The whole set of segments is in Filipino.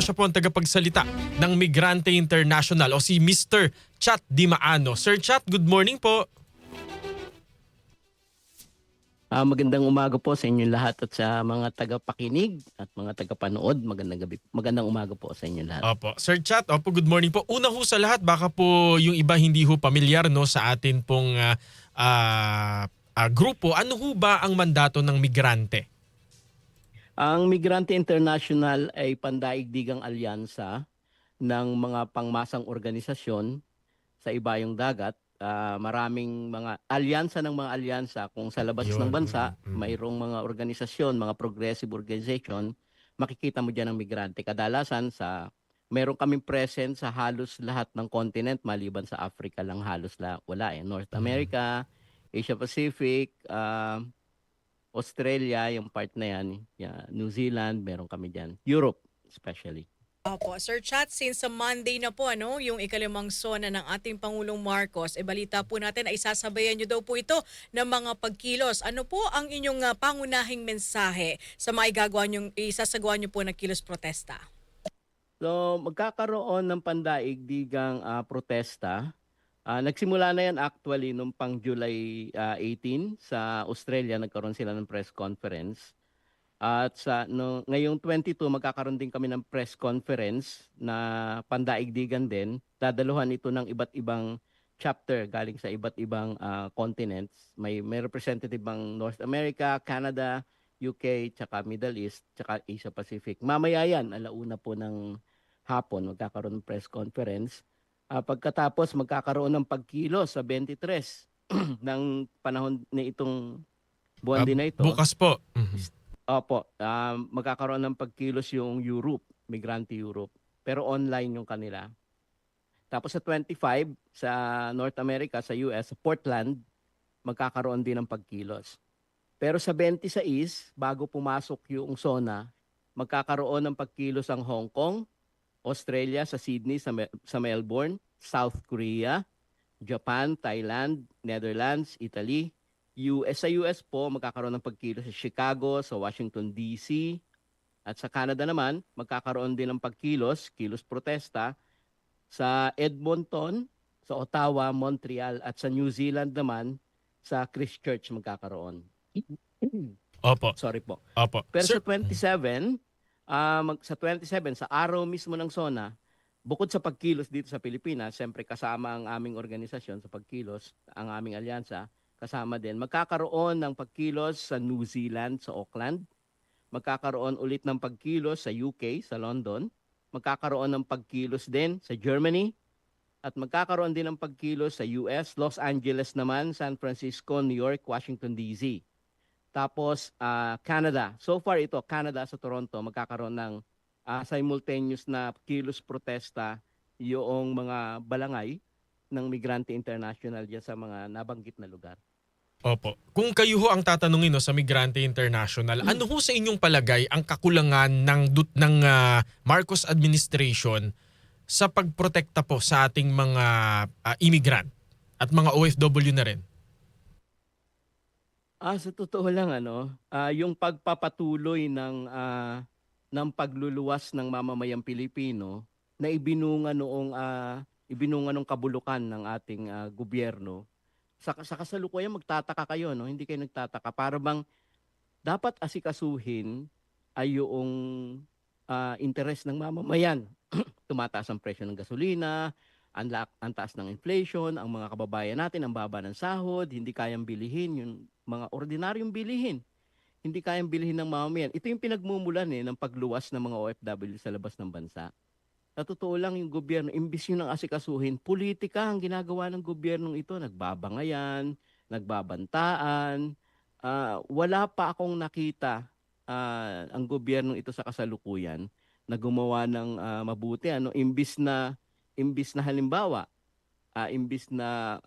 siya po ang tagapagsalita ng Migrante International o si Mr. Chat Dimaano. Sir Chat, good morning po. Magandang umaga po sa inyong lahat at sa mga tagapakinig at mga tagapanood. Magandang gabi. Magandang umaga po sa inyong lahat. Opo. Sir Chat, opo, good morning po. Una ho sa lahat, baka po yung iba hindi ho pamilyar no, sa atin pong grupo. Ano ho ba ang mandato ng migrante? Ang Migrante International ay pandaigdigang alyansa ng mga pangmasang organisasyon sa ibayong dagat. Maraming mga alyansa ng mga alyansa kung sa labas ng Yun. bansa, mayroong mga organisasyon, mga progressive organization, makikita mo dyan ang migrante. Kadalasan meron kaming present sa halos lahat ng continent maliban sa Africa lang halos wala eh. North America, Asia Pacific, Australia, yung part na yan, New Zealand, meron kami dyan. Europe especially. Opo, Sir Chat, since sa Monday na po yung ikalimang sona ng ating Pangulong Marcos, balita po natin na isasabayan niyo daw po ito ng mga pagkilos. Ano po ang inyong pangunahing mensahe sa isasagawa niyo po ng kilos protesta? So, magkakaroon ng pandaigdigang protesta. Nagsimula na yan actually nung pang July 18 sa Australia, nagkaroon sila ng press conference. At ngayong 22, magkakaroon din kami ng press conference na pandaigdigan din. Dadaluhan ito ng iba't ibang chapter galing sa iba't ibang continents. May representative ng North America, Canada, UK, tsaka Middle East, tsaka Asia Pacific. Mamaya yan, alauna po ng hapon, magkakaroon ng press conference. Pagkatapos, magkakaroon ng pagkilos sa 23 ng panahon na itong buwan din na ito. Bukas po. Opo, magkakaroon ng pagkilos yung Europe, Migrante Europe. Pero online yung kanila. Tapos sa 25, sa North America, sa US, sa Portland, magkakaroon din ng pagkilos. Pero sa 26, bago pumasok yung SONA, magkakaroon ng pagkilos ang Hong Kong, Australia, sa Sydney, sa Melbourne, South Korea, Japan, Thailand, Netherlands, Italy, sa US po, magkakaroon ng pagkilos sa Chicago, sa Washington DC, at sa Canada naman, magkakaroon din ng pagkilos, kilos protesta, sa Edmonton, sa Ottawa, Montreal, at sa New Zealand naman, sa Christchurch magkakaroon. Opo. Sorry po. Opo. Pero Sir, sa 27, sa araw mismo ng SONA, bukod sa pagkilos dito sa Pilipinas, siyempre kasama ang aming organisasyon sa pagkilos, ang aming alyansa, kasama din. Magkakaroon ng pagkilos sa New Zealand, sa Auckland. Magkakaroon ulit ng pagkilos sa UK, sa London. Magkakaroon ng pagkilos din sa Germany. At magkakaroon din ng pagkilos sa US, Los Angeles naman, San Francisco, New York, Washington DC. Tapos Canada. So far ito, Canada sa Toronto, magkakaroon ng simultaneous na kilos protesta yung mga balangay ng Migrante International diyan sa mga nabanggit na lugar. opo. Kung kayo ho ang tatanungin no, sa Migrante International, ano ho sa inyong palagay ang kakulangan ng Marcos administration sa pagprotekta po sa ating mga immigrant at mga OFW na rin? Sa totoo lang yung pagpapatuloy ng pagluluwas ng mamamayang Pilipino na ibinunga nung kabulukan ng ating gobyerno. Sa kasalukuyan magtataka kayo hindi kayo nagtataka para bang dapat asikasuhin ay yung interes ng mamamayan. Tumataas ang presyo ng gasolina, ang taas ng inflation, ang mga kababayan natin ang baba ng sahod, hindi kayang bilihin yung mga ordinaryong bilihin. Hindi kayang bilhin ng mamamayan. Ito yung pinagmumulan ng pagluwas ng mga OFW sa labas ng bansa. Sa totoo lang yung gobyerno, imbis yun ang asikasuhin, politika ang ginagawa ng gobyernong ito. Nagbabangayan, nagbabantaan. Wala pa akong nakita ang gobyernong ito sa kasalukuyan na gumawa ng mabuti. Imbis na halimbawa, imbis na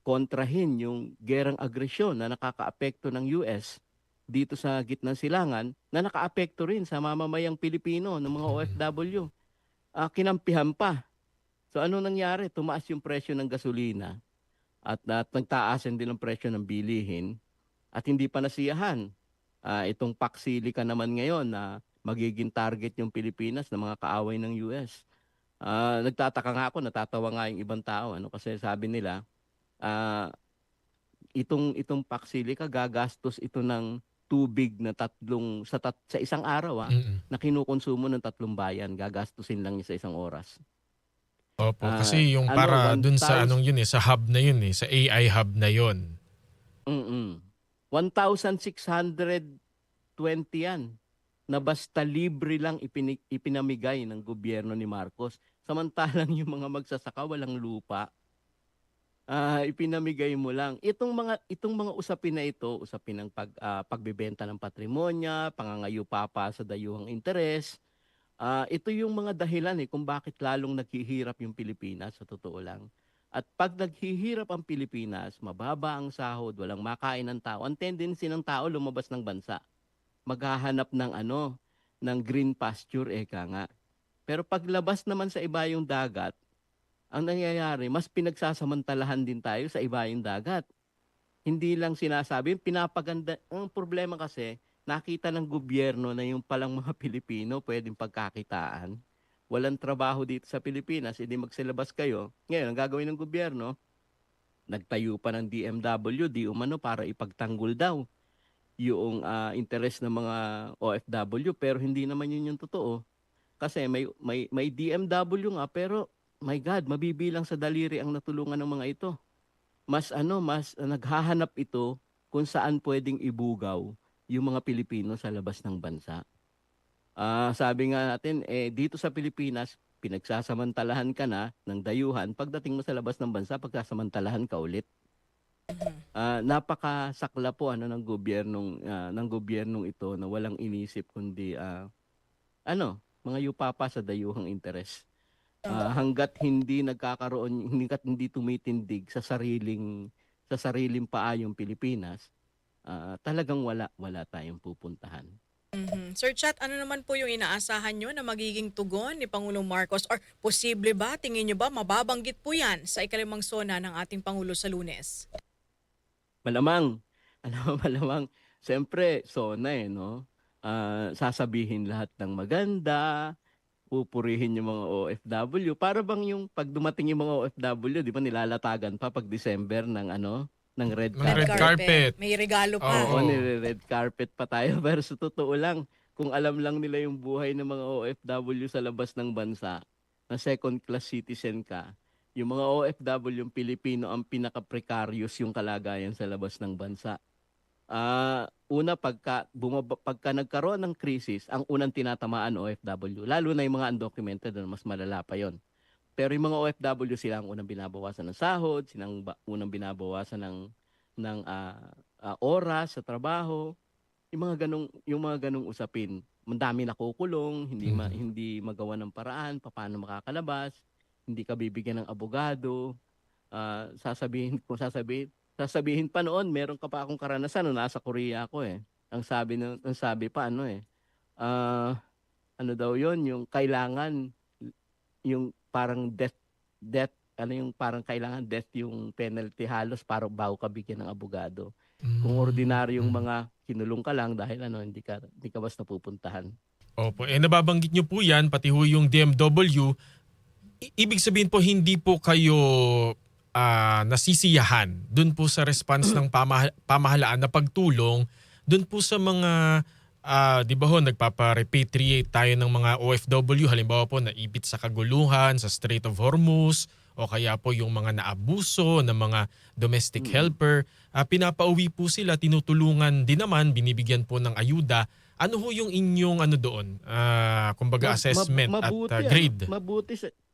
kontrahin yung gerang agresyon na nakakaapekto ng US dito sa gitnang silangan, na nakaapekto rin sa mamamayang Pilipino ng mga OFW. Kinampihan pa. So anong nangyari? Tumaas yung presyo ng gasolina at nagtaasan din ang presyo ng bilihin at hindi pa nasiyahan. Itong Paksilica naman ngayon na magiging target yung Pilipinas ng mga kaaway ng US. Nagtataka nga ako, natatawa nga yung ibang tao kasi sabi nila ah, itong Paxilica gagastos ito ng tubig na sa isang araw Mm. na kinukonsumo ng 3 bayan, gagastusin lang niya sa isang oras. Opo, Ah, kasi yung ano para dun sa 1,000 anong yun sa hub na yun sa AI hub na yun. mm, 1,620 yan na basta libre lang ipinamigay ng gobyerno ni Marcos. Samantalang yung mga magsasaka walang lupa, ipinamigay mo lang. Itong mga usapin na ito, usapin ng pagbebenta ng patrimonya, pangangayupa pa sa dayuhang interes. Ito yung mga dahilan kung bakit lalong naghihirap yung Pilipinas sa totoo lang. At pag naghihirap ang Pilipinas, mababa ang sahod, walang makain ng tao. Ang tendency ng tao lumabas ng bansa. Maghahanap ng green pasture nga. Pero paglabas naman sa ibayong dagat, ang nangyayari, mas pinagsasamantalahan din tayo sa ibayong dagat. Hindi lang sinasabi, pinapaganda. Ang problema kasi, nakita ng gobyerno na yung palang mga Pilipino pwedeng pagkakitaan. Walang trabaho dito sa Pilipinas, hindi magsilabas kayo. Ngayon, ang gagawin ng gobyerno, nagtayo pa ng DMW, di umano para ipagtanggol daw yung interest ng mga OFW, pero hindi naman yun yung totoo. Kasi may DMW nga, pero my God, mabibilang sa daliri ang natulungan ng mga ito. Mas naghahanap ito kung saan pwedeng ibugaw yung mga Pilipino sa labas ng bansa. Sabi nga natin, dito sa Pilipinas, pinagsasamantalahan ka na ng dayuhan. Pagdating mo sa labas ng bansa, pagsasamantalahan ka ulit. Napakasakla po ng gobyernong ito na walang inisip kundi mga yupapa sa dayuhang interes. Hangga't hindi nagkakaroon, hangga't hindi tumitindig sa sariling paa yung Pilipinas, talagang wala tayong pupuntahan. Sir Chat, ano naman po yung inaasahan nyo na magiging tugon ni Pangulong Marcos or posible ba, tingin nyo ba, mababanggit po yan sa ikalimang sona ng ating Pangulo sa Lunes? Malamang, malamang, siyempre, SONA no? Sasabihin lahat ng maganda, pupurihin yung mga OFW. Para bang yung pag dumating yung mga OFW, di ba nilalatagan pa pag December ng red Ng red carpet. carpet. May regalo pa. Oo. Nire-red carpet pa tayo. Pero sa totoo lang, kung alam lang nila yung buhay ng mga OFW sa labas ng bansa, na second class citizen ka, yung mga OFW, yung Pilipino, ang pinaka-precarious yung kalagayan sa labas ng bansa. Una, pagka nagkaroon ng krisis, ang unang tinatamaan OFW, lalo na yung mga undocumented na mas malala pa yon. Pero yung mga OFW, sila ang unang binabawasan ng sahod, sila ang unang binabawasan ng oras sa trabaho, yung mga ganong usapin. Madami nakukulong, hindi magawa ng paraan, paano makakalabas, hindi ka bibigyan ng abogado. Sasabihin pa noon, meron ka pa akong karanasan nung nasa Korea ako Ang sabi pa ano daw 'yon, yung kailangan yung parang death yung parang kailangan death yung penalty halos para bago ka bigyan ng abogado. Kung ordinaryong mga kinulong ka lang dahil hindi ka basta pupuntahan. Opo, nababanggit nyo po yan, pati ho yung DMW. Ibig sabihin po, hindi po kayo nasisiyahan dun po sa response ng pamahalaan na pagtulong dun po sa mga, di ba ho, nagpapa-repatriate tayo ng mga OFW, halimbawa po naibit sa kaguluhan, sa Strait of Hormuz, o kaya po yung mga naabuso ng mga domestic helper. Pinapauwi po sila, tinutulungan din naman, binibigyan po ng ayuda. Ano ho yung inyong doon? Kumbaga assessment at grade?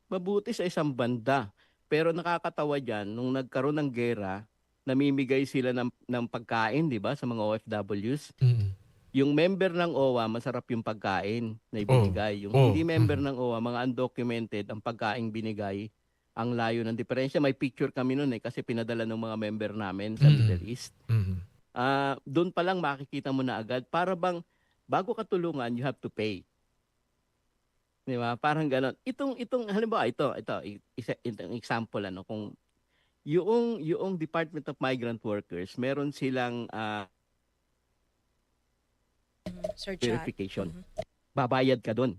Mabuti sa isang banda. Pero nakakatawa diyan nung nagkaroon ng gera, namimigay sila ng pagkain, 'di ba, sa mga OFWs. Mm. Yung member ng OWA, masarap yung pagkain na ibinigay. Yung hindi member ng OWA, mga undocumented, ang pagkain binigay, ang layo ng diferensya. May picture kami noon kasi pinadala ng mga member namin sa Middle East. Doon pa lang makikita mo na agad, para bang bago ka tulungan, you have to pay. Di ba? Parang ganon. Itong halimbawa, itong example, kung yung Department of Migrant Workers, meron silang Sir Chat. verification. babayad ka doon.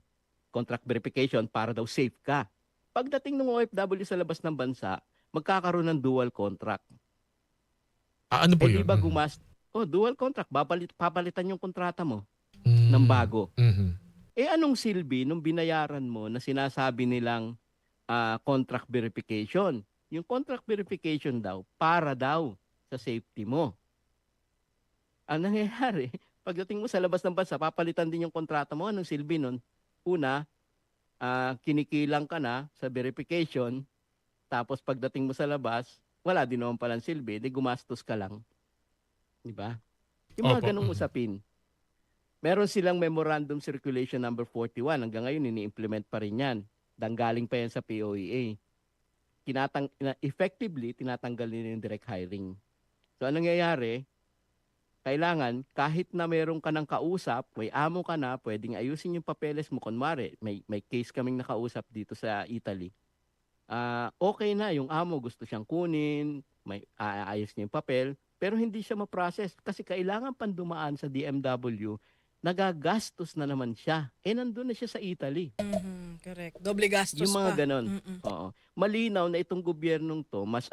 Contract verification para daw safe ka. Pagdating ng OFW sa labas ng bansa, magkakaroon ng dual contract. Ano po Eh yun? di ba dual contract, papalitan yung kontrata mo Mm. ng bago. Mhm. Eh anong silbi nung binayaran mo na sinasabi nilang contract verification? Yung contract verification daw, para daw sa safety mo. Ang nangyayari, pagdating mo sa labas ng bansa, papalitan din yung kontrata mo. Anong silbi nun? Una, kinikilang ka na sa verification, tapos pagdating mo sa labas, wala din naman palang silbi, di gumastos ka lang. Di ba? Yung mga Opo. ganong Mhm. usapin. Meron silang Memorandum Circulation number 41. Hanggang ngayon, ini-implement pa rin yan. Danggaling pa yan sa POEA. Effectively, tinatanggal nila yung direct hiring. So, anong nangyayari? Kailangan, kahit na meron ka ng kausap, may amo ka na, pwedeng ayusin yung papeles mo. Kunwari, may case kaming nakausap dito sa Italy. Okay na, yung amo gusto siyang kunin, may aayos niya yung papel, pero hindi siya ma-process kasi kailangan pang dumaan sa DMW, nagagastos na naman siya. Eh, nandun na siya sa Italy. Mhm, correct. Doble gastos Yung pa. mga ganon. Mm-mm. Oo. Malinaw na itong gobyernong to, mas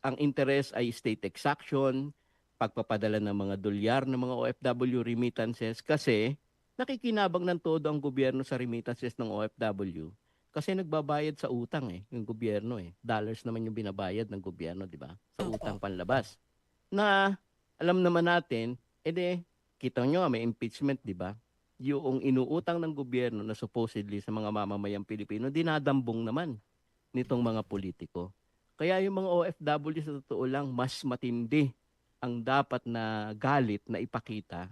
ang interest ay state exaction, pagpapadala ng mga dolyar ng mga OFW remittances kasi nakikinabang ng todo ang gobyerno sa remittances ng OFW kasi nagbabayad sa utang yung gobyerno Dollars naman yung binabayad ng gobyerno, di ba? Sa Opo. utang panlabas. Na alam naman natin, kita nyo nga may impeachment, di ba? Yung inuutang ng gobyerno na supposedly sa mga mamamayang Pilipino, dinadambong naman nitong mga politiko. Kaya yung mga OFW sa totoo lang, mas matindi ang dapat na galit na ipakita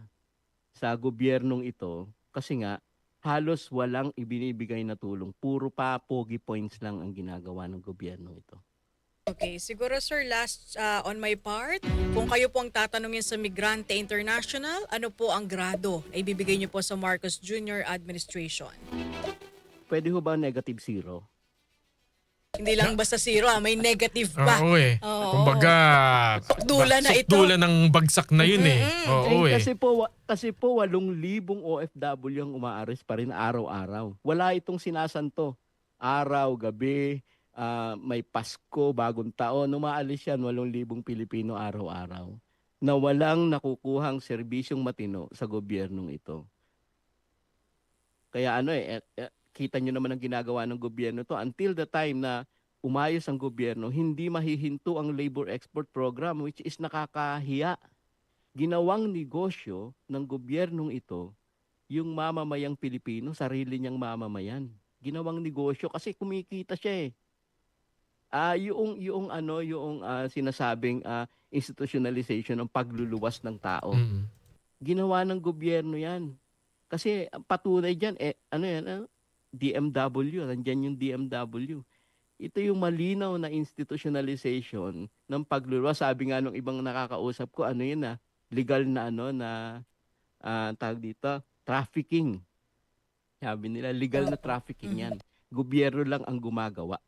sa gobyernong ito kasi nga halos walang ibinibigay na tulong. Puro pa pogi points lang ang ginagawa ng gobyernong ito. Okay, siguro sir, last on my part, kung kayo po ang tatanungin sa Migrante International, ano po ang grado ay bibigay niyo po sa Marcos Jr. administration? Pwede ho ba negative zero? Hindi lang basta zero, may negative pa. Oo eh. Oo. Kumbaga, Sukdulan na ito. sukdulan ng bagsak na yun eh. Oo eh. Kasi po 8,000 OFW ang umaaris pa rin araw-araw. Wala itong sinasanto. Araw, gabi, may Pasko, bagong taon, umaalis yan 8,000 Pilipino araw-araw na walang nakukuhang serbisyong matino sa gobyernong ito. Kaya kita nyo naman ang ginagawa ng gobyerno to until the time na umayos ang gobyerno, hindi mahihinto ang labor export program which is nakakahiya. Ginawang negosyo ng gobyernong ito yung mamamayang Pilipino, sarili niyang mamamayan. Ginawang negosyo kasi kumikita siya yung sinasabing institutionalization ng pagluluwas ng tao. Mm. Ginawa ng gobyerno 'yan. Kasi ang patunay diyan DMW, nandiyan yung DMW. Ito yung malinaw na institutionalization ng pagluluwas. Sabi nga nung ibang nakakausap ko, legal na tawag dito, trafficking. Sabi nila, legal na trafficking yan. Gobyerno lang ang gumagawa.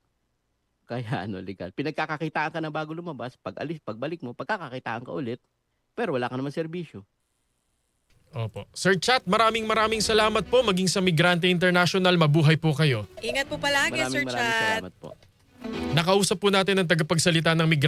Kaya legal. Pinagkakakitaan ka na bago lumabas, pagbalik mo, pagkakakitaan ka ulit, pero wala ka naman serbisyo. Opo. Sir Chat, maraming salamat po. Maging sa Migrante International, mabuhay po kayo. Ingat po palagi, Sir Maraming Chat. salamat po. Nakausap po natin ang tagapagsalita ng Migrante